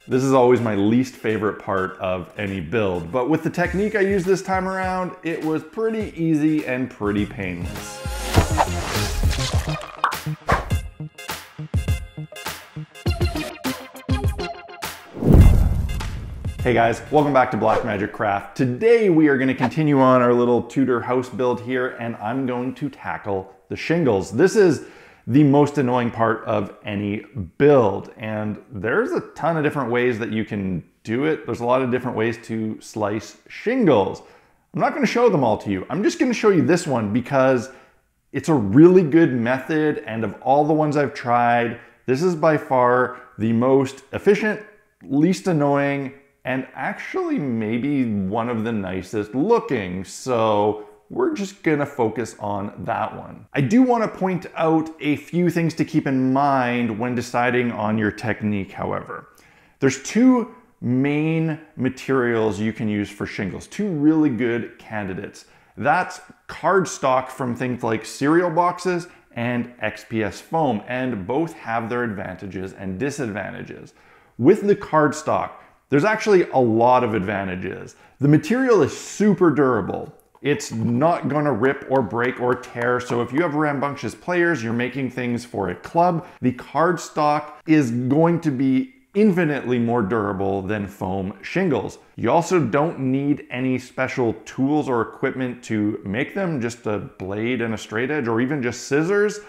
This is always my least favorite part of any build, but with the technique I used this time around, it was pretty easy and pretty painless. Hey guys, welcome back to Blackmagic Craft. Today we are going to continue on our little Tudor house build here, and I'm going to tackle the shingles. This is the most annoying part of any build, and there's a ton of different ways that you can do it. There's a lot of different ways to slice shingles. I'm not going to show them all to you. I'm just going to show you this one because it's a really good method, and of all the ones I've tried, this is by far the most efficient, least annoying, and actually maybe one of the nicest looking. So we're just gonna focus on that one. I do wanna point out a few things to keep in mind when deciding on your technique, however. There's two main materials you can use for shingles, two really good candidates. That's cardstock from things like cereal boxes and XPS foam, and both have their advantages and disadvantages. With the cardstock, there's actually a lot of advantages. The material is super durable. It's not gonna rip or break or tear, so if you have rambunctious players, you're making things for a club, the cardstock is going to be infinitely more durable than foam shingles. You also don't need any special tools or equipment to make them, just a blade and a straight edge, or even just scissors.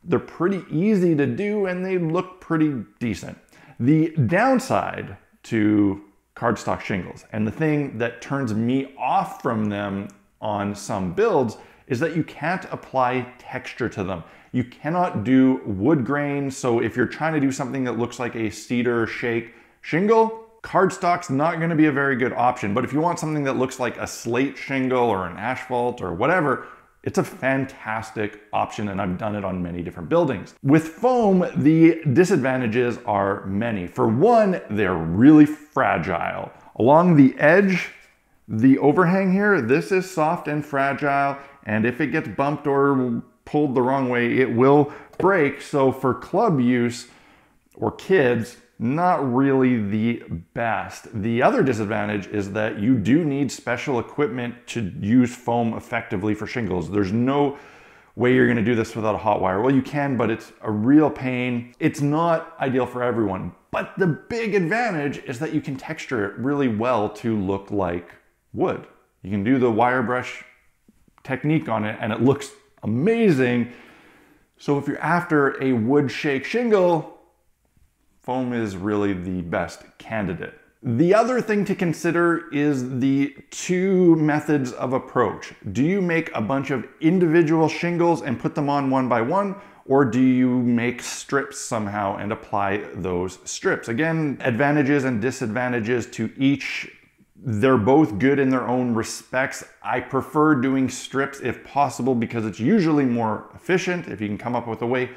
They're pretty easy to do and they look pretty decent. The downside to cardstock shingles, and the thing that turns me off from them on some builds, is that you can't apply texture to them. You cannot do wood grain, so if you're trying to do something that looks like a cedar shake shingle, cardstock's not gonna be a very good option. But if you want something that looks like a slate shingle or an asphalt or whatever, it's a fantastic option, and I've done it on many different buildings. With foam, the disadvantages are many. For one, they're really fragile. Along the edge, the overhang here, this is soft and fragile, and if it gets bumped or pulled the wrong way, it will break. So for club use or kids, not really the best. The other disadvantage is that you do need special equipment to use foam effectively for shingles. There's no way you're gonna do this without a hot wire. Well, you can, but it's a real pain. It's not ideal for everyone. But the big advantage is that you can texture it really well to look like wood. You can do the wire brush technique on it and it looks amazing. So if you're after a wood shake shingle, foam is really the best candidate. The other thing to consider is the two methods of approach. Do you make a bunch of individual shingles and put them on one by one, or do you make strips somehow and apply those strips? Again, advantages and disadvantages to each. They're both good in their own respects. I prefer doing strips if possible because it's usually more efficient. If you can come up with a way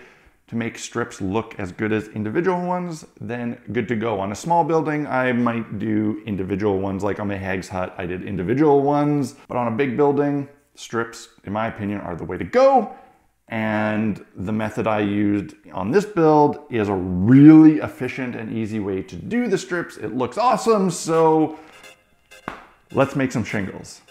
to make strips look as good as individual ones, then good to go. On a small building, I might do individual ones, like on my hag's hut, I did individual ones, but on a big building, strips, in my opinion, are the way to go. And the method I used on this build is a really efficient and easy way to do the strips. It looks awesome, so let's make some shingles.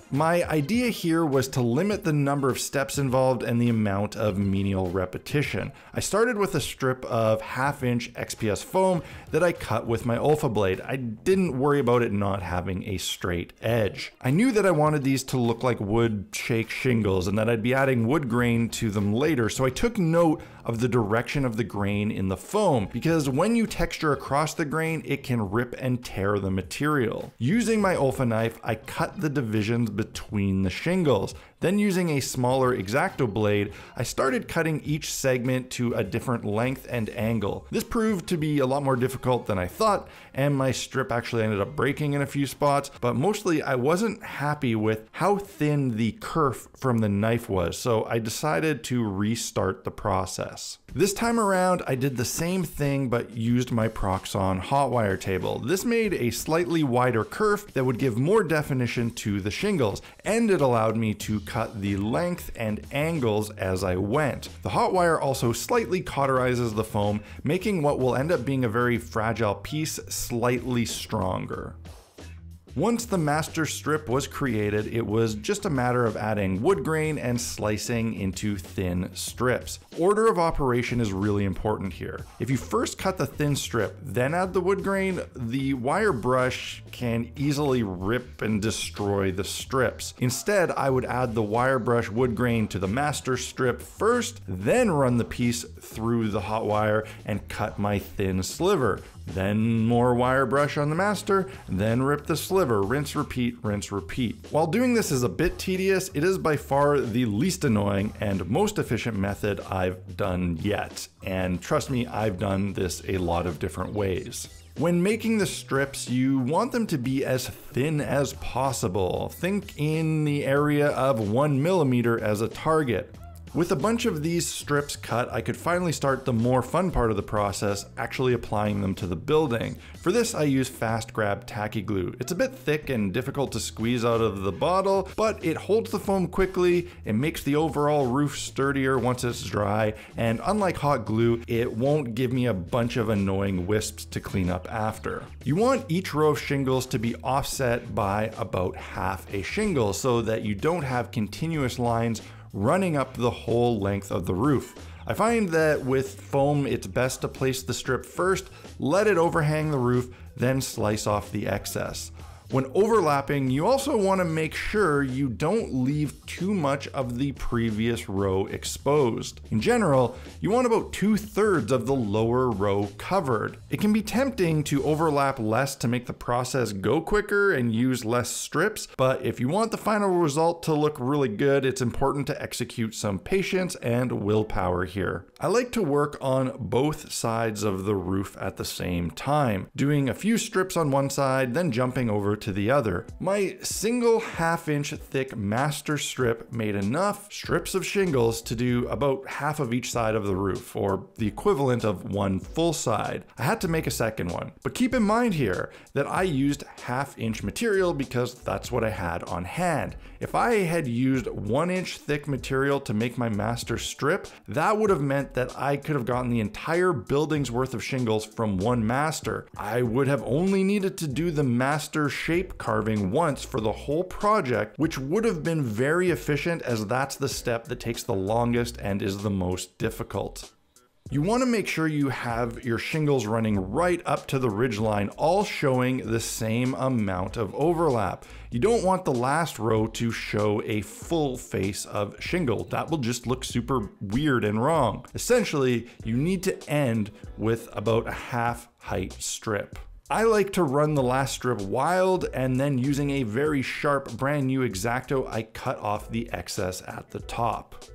My idea here was to limit the number of steps involved and the amount of menial repetition. I started with a strip of 1/2" XPS foam that I cut with my Olfa blade. I didn't worry about it not having a straight edge. I knew that I wanted these to look like wood shake shingles and that I'd be adding wood grain to them later, so I took note of the direction of the grain in the foam, because when you texture across the grain, it can rip and tear the material. Using my Olfa knife, I cut the divisions between the shingles. Then using a smaller X-Acto blade, I started cutting each segment to a different length and angle. This proved to be a lot more difficult than I thought, and my strip actually ended up breaking in a few spots, but mostly I wasn't happy with how thin the kerf from the knife was, so I decided to restart the process. This time around, I did the same thing but used my Proxxon hot wire table. This made a slightly wider kerf that would give more definition to the shingles, and it allowed me to cut the length and angles as I went. The hot wire also slightly cauterizes the foam, making what will end up being a very fragile piece slightly stronger. Once the master strip was created, it was just a matter of adding wood grain and slicing into thin strips. Order of operation is really important here. If you first cut the thin strip, then add the wood grain, the wire brush can easily rip and destroy the strips. Instead, I would add the wire brush wood grain to the master strip first, then run the piece through the hot wire and cut my thin sliver. Then more wire brush on the master, then rip the sliver, rinse, repeat, rinse, repeat. While doing this is a bit tedious, it is by far the least annoying and most efficient method I've done yet. And trust me, I've done this a lot of different ways. When making the strips, you want them to be as thin as possible. Think in the area of 1 millimeter as a target. With a bunch of these strips cut, I could finally start the more fun part of the process, actually applying them to the building. For this, I use Fast Grab tacky glue. It's a bit thick and difficult to squeeze out of the bottle, but it holds the foam quickly, it makes the overall roof sturdier once it's dry, and unlike hot glue, it won't give me a bunch of annoying wisps to clean up after. You want each row of shingles to be offset by about half a shingle so that you don't have continuous lines running up the whole length of the roof. I find that with foam, it's best to place the strip first, let it overhang the roof, then slice off the excess. When overlapping, you also want to make sure you don't leave too much of the previous row exposed. In general, you want about 2/3 of the lower row covered. It can be tempting to overlap less to make the process go quicker and use less strips, but if you want the final result to look really good, it's important to execute some patience and willpower here. I like to work on both sides of the roof at the same time, doing a few strips on one side, then jumping over to the other. My single 1/2 inch thick master strip made enough strips of shingles to do about half of each side of the roof, or the equivalent of one full side. I had to make a second one, but keep in mind here that I used 1/2 inch material because that's what I had on hand. If I had used 1 inch thick material to make my master strip, that would have meant that I could have gotten the entire building's worth of shingles from one master. I would have only needed to do the master shape carving once for the whole project, which would have been very efficient as that's the step that takes the longest and is the most difficult. You want to make sure you have your shingles running right up to the ridgeline, all showing the same amount of overlap. You don't want the last row to show a full face of shingle. That will just look super weird and wrong. Essentially, you need to end with about a 1/2 height strip. I like to run the last strip wild, and then using a very sharp brand new X-Acto, I cut off the excess at the top.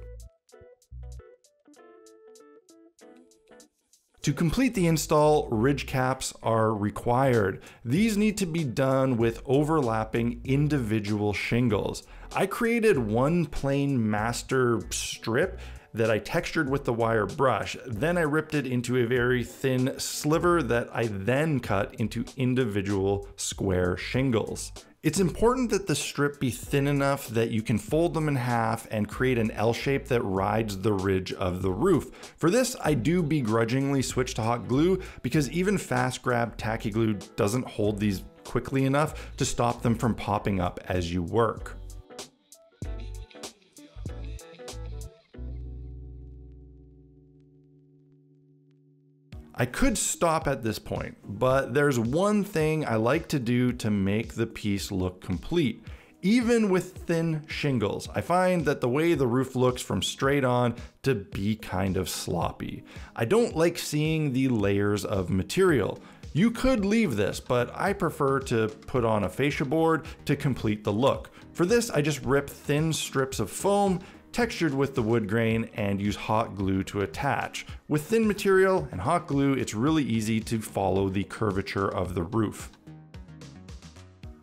To complete the install, ridge caps are required. These need to be done with overlapping individual shingles. I created one plain master strip that I textured with the wire brush. Then I ripped it into a very thin sliver that I then cut into individual square shingles. It's important that the strip be thin enough that you can fold them in half and create an L shape that rides the ridge of the roof. For this, I do begrudgingly switch to hot glue because even Fast Grab tacky glue doesn't hold these quickly enough to stop them from popping up as you work. I could stop at this point, but there's one thing I like to do to make the piece look complete. Even with thin shingles, I find that the way the roof looks from straight on to be kind of sloppy. I don't like seeing the layers of material. You could leave this, but I prefer to put on a fascia board to complete the look. For this, I just rip thin strips of foam, textured with the wood grain, and use hot glue to attach. With thin material and hot glue, it's really easy to follow the curvature of the roof.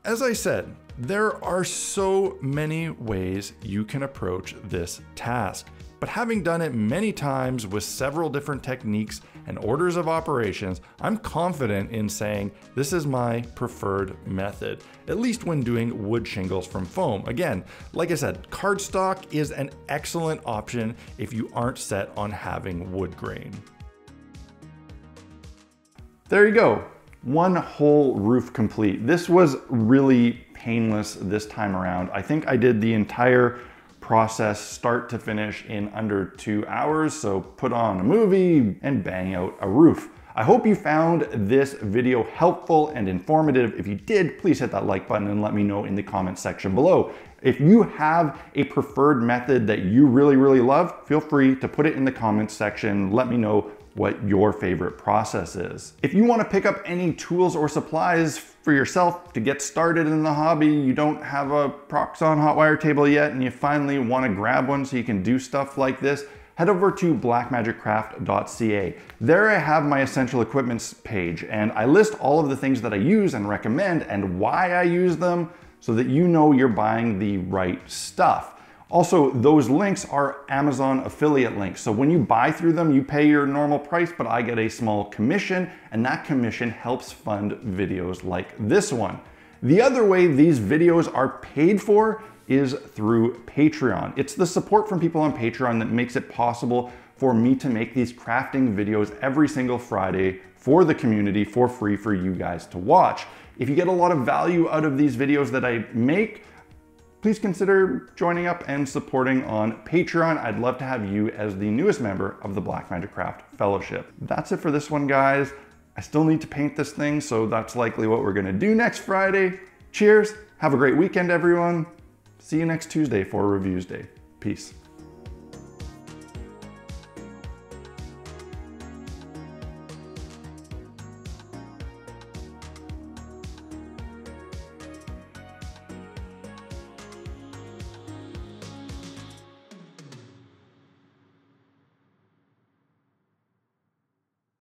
As I said, there are so many ways you can approach this task. But having done it many times with several different techniques and orders of operations, I'm confident in saying this is my preferred method, at least when doing wood shingles from foam. Again, like I said, cardstock is an excellent option if you aren't set on having wood grain. There you go, one whole roof complete. This was really painless this time around. I think I did the entire process start to finish in under 2 hours, so put on a movie and bang out a roof. I hope you found this video helpful and informative. If you did, please hit that like button and let me know in the comment section below. If you have a preferred method that you really love, feel free to put it in the comments section. Let me know what your favorite process is. If you want to pick up any tools or supplies for yourself to get started in the hobby, you don't have a Proxxon hot wire table yet and you finally want to grab one so you can do stuff like this, head over to blackmagiccraft.ca. There I have my essential equipment page and I list all of the things that I use and recommend and why I use them so that you know you're buying the right stuff. Also, those links are Amazon affiliate links. So when you buy through them, you pay your normal price, but I get a small commission, and that commission helps fund videos like this one. The other way these videos are paid for is through Patreon. It's the support from people on Patreon that makes it possible for me to make these crafting videos every single Friday for the community for free for you guys to watch. If you get a lot of value out of these videos that I make, please consider joining up and supporting on Patreon. I'd love to have you as the newest member of the Blackmagic Craft Fellowship. That's it for this one, guys. I still need to paint this thing, so that's likely what we're gonna do next Friday. Cheers, have a great weekend, everyone. See you next Tuesday for Reviews Day. Peace.